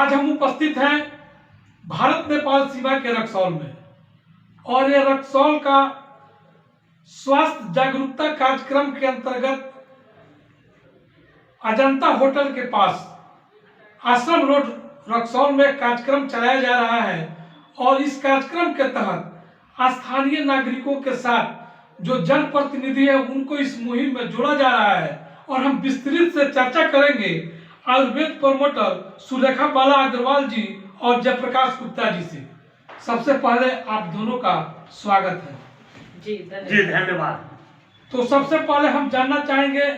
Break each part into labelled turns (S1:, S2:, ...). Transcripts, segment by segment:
S1: आज हम उपस्थित हैं भारत नेपाल सीमा के रक्सौल में, और यह रक्सौल का स्वास्थ्य जागरूकता कार्यक्रम के अंतर्गत अजंता होटल के पास आश्रम रोड रक्सौल में कार्यक्रम चलाया जा रहा है। और इस कार्यक्रम के तहत स्थानीय नागरिकों के साथ जो जनप्रतिनिधि है उनको इस मुहिम में जोड़ा जा रहा है, और हम विस्तृत से चर्चा करेंगे आयुर्वेद प्रमोटर सुलेखा बाला अग्रवाल जी और जयप्रकाश गुप्ता जी से। सबसे पहले आप दोनों का स्वागत है।
S2: जी धन्यवाद।
S1: तो सबसे पहले हम जानना चाहेंगे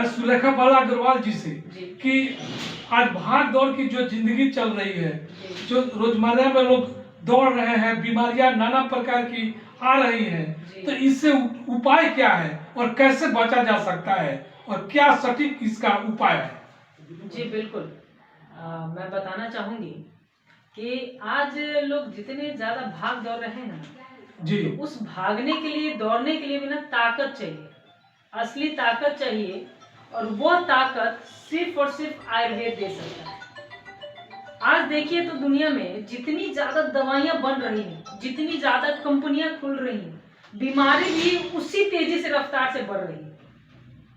S1: सुलेखा बाला अग्रवाल जी से कि आज भाग दौड़ की जो जिंदगी चल रही है, जो रोजमर्रा में लोग दौड़ रहे हैं, बीमारियां नाना प्रकार की आ रही हैं, तो इससे उपाय क्या है और कैसे बचा जा सकता है और क्या सटीक इसका उपाय है?
S2: जी बिल्कुल, मैं बताना चाहूंगी कि आज लोग जितने ज्यादा भाग दौड़ रहे हैं
S1: जी,
S2: तो उस भागने के लिए, दौड़ने के लिए भी ना ताकत चाहिए, असली ताकत चाहिए, और वो ताकत सिर्फ और सिर्फ आयुर्वेद दे सकता है। आज देखिए तो दुनिया में जितनी ज्यादा दवाइयां बन रही हैं, जितनी ज्यादा कंपनियां खुल रही हैं, बीमारी भी उसी तेजी से रफ्तार से बढ़ रही है।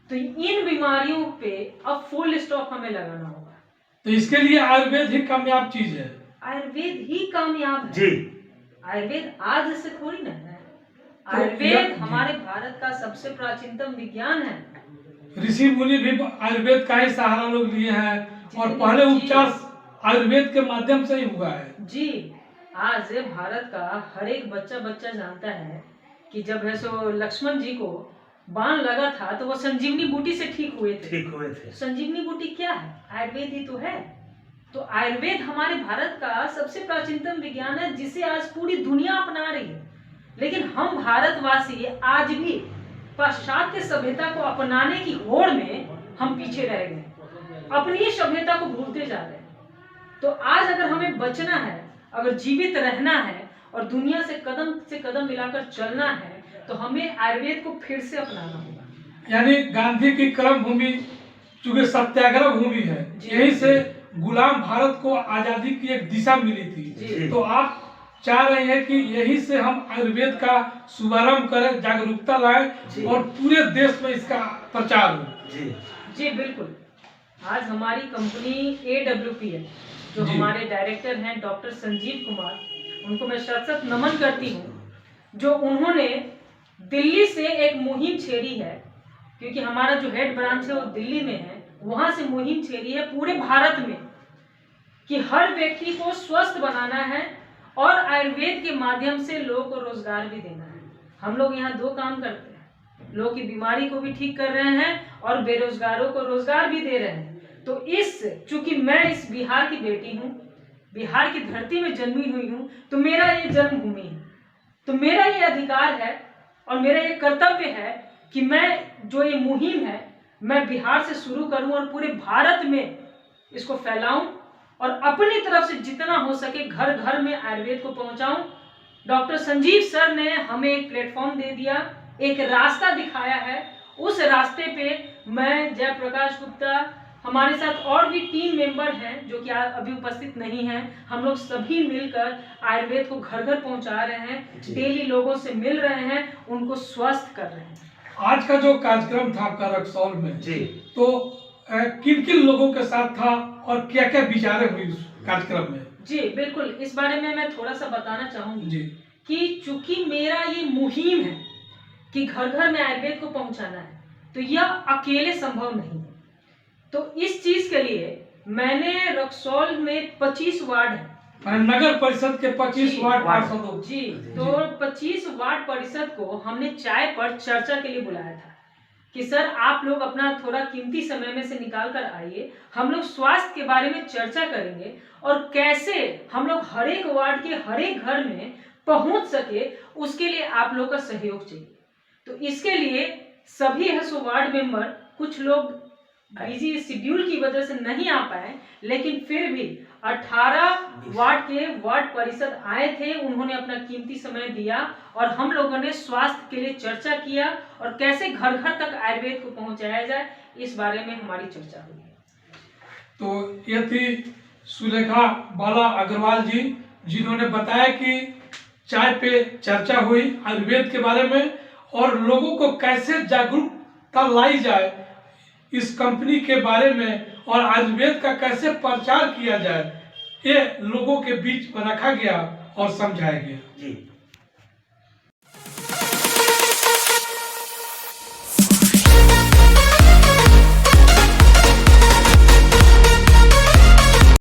S2: तो इन बीमारियों पे अब फुल स्टॉप हमें लगाना होगा।
S1: तो इसके लिए आयुर्वेद ही कामयाब चीज है।
S2: आयुर्वेद ही कामयाब है
S1: जी।
S2: आयुर्वेद आज से थोड़ी ना है। आयुर्वेद हमारे भारत का सबसे प्राचीनतम विज्ञान है।
S1: ऋषि मुनि भी आयुर्वेद का ही सहारा लोग लिए हैं, और पहले उपचार आयुर्वेद के माध्यम से ही हुआ है।
S2: जी, आज भारत का हर एक बच्चा जानता है कि जब है सो लक्ष्मण जी को बाण लगा था तो वो संजीवनी बूटी से ठीक हुए थे। संजीवनी बूटी क्या है? आयुर्वेद ही तो है। तो आयुर्वेद हमारे भारत का सबसे प्राचीनतम विज्ञान है, जिसे आज पूरी दुनिया अपना रही है। लेकिन हम भारतवासी आज भी पाश्चात्य सभ्यता को अपनाने की होड़ में हम पीछे रह गए, अपनी ही सभ्यता को भूलते जा रहे हैं। तो आज अगर हमें बचना है, अगर जीवित रहना है और दुनिया से कदम मिलाकर चलना है, तो हमें आयुर्वेद को फिर से अपनाना होगा।
S1: यानी गांधी की कर्म भूमि चूंकि सत्याग्रह भूमि है, यहीं से गुलाम भारत को आजादी की एक दिशा मिली थी। तो आप चाह रहे हैं कि यही से हम आयुर्वेद का शुभारंभ करें, जागरूकता लाएं और पूरे देश में इसका प्रचार हो।
S2: जी बिल्कुल। आज हमारी कंपनी AWPL, जो हमारे डायरेक्टर हैं डॉक्टर संजीव कुमार, उनको मैं शत नमन करती हूँ, जो उन्होंने दिल्ली से एक मुहिम छेड़ी है, क्योंकि हमारा जो हेड ब्रांच है वो दिल्ली में है। वहां से मुहिम छेड़ी है पूरे भारत में कि हर व्यक्ति को स्वस्थ बनाना है और आयुर्वेद के माध्यम से लोगों को रोजगार भी देना है। हम लोग यहाँ दो काम करते हैं, लोगों की बीमारी को भी ठीक कर रहे हैं और बेरोजगारों को रोजगार भी दे रहे हैं। तो चूंकि मैं इस बिहार की बेटी हूँ, बिहार की धरती में जन्मी हुई हूँ, तो मेरा ये जन्मभूमि है, तो मेरा ये अधिकार है और मेरा ये कर्तव्य है कि मैं जो ये मुहिम है मैं बिहार से शुरू करूं और पूरे भारत में इसको फैलाऊं और अपनी तरफ से जितना हो सके घर घर में आयुर्वेद को पहुंचाऊं। डॉक्टर संजीव सर ने हमें एक प्लेटफॉर्म दे दिया, एक रास्ता दिखाया है। उस रास्ते पे मैं, जयप्रकाश गुप्ता, हमारे साथ और भी टीम मेंबर हैं जो कि अभी उपस्थित नहीं हैं, हम लोग सभी मिलकर आयुर्वेद को घर घर पहुंचा रहे हैं, डेली लोगों से मिल रहे हैं, उनको स्वस्थ कर रहे हैं।
S1: आज का जो कार्यक्रम था आपका रक्सौल में तो किन किन लोगों के साथ था और क्या क्या विचारें हुई उस कार्यक्रम में?
S2: जी बिल्कुल, इस बारे में मैं थोड़ा सा बताना चाहूंगी कि चूंकि मेरा ये मुहिम है कि घर घर में आयुर्वेद को पहुंचाना है, तो यह अकेले संभव नहीं है। तो इस चीज के लिए मैंने रक्सौल में 25 वार्ड है,
S1: नगर परिषद के 25 वार्ड पार्षदों
S2: जी, तो 25 वार्ड परिषद को हमने चाय पर चर्चा के लिए बुलाया था कि सर आप लोग अपना थोड़ा कीमती समय में से निकाल कर आइए, हम लोग स्वास्थ्य के बारे में चर्चा करेंगे और कैसे हम लोग हर एक वार्ड के हर एक घर में पहुंच सके, उसके लिए आप लोग का सहयोग चाहिए। तो इसके लिए सभी वार्ड मेंबर, कुछ लोग बिजी शेड्यूल की वजह से नहीं आ पाए, लेकिन फिर भी 18 वार्ड के वार्ड परिषद आए थे, उन्होंने अपना कीमती समय दिया और हम लोगों ने स्वास्थ्य के लिए चर्चा किया और कैसे घर घर तक आयुर्वेद को पहुंचाया जाए, इस बारे में हमारी चर्चा हुई।
S1: तो ये थी सुलेखा बाला अग्रवाल जी, जिन्होंने बताया कि चाय पे चर्चा हुई आयुर्वेद के बारे में और लोगों को कैसे जागरूकता लाई जाए इस कंपनी के बारे में और आयुर्वेद का कैसे प्रचार किया जाए, ये लोगों के बीच में रखा गया और समझाया गया।
S3: जी।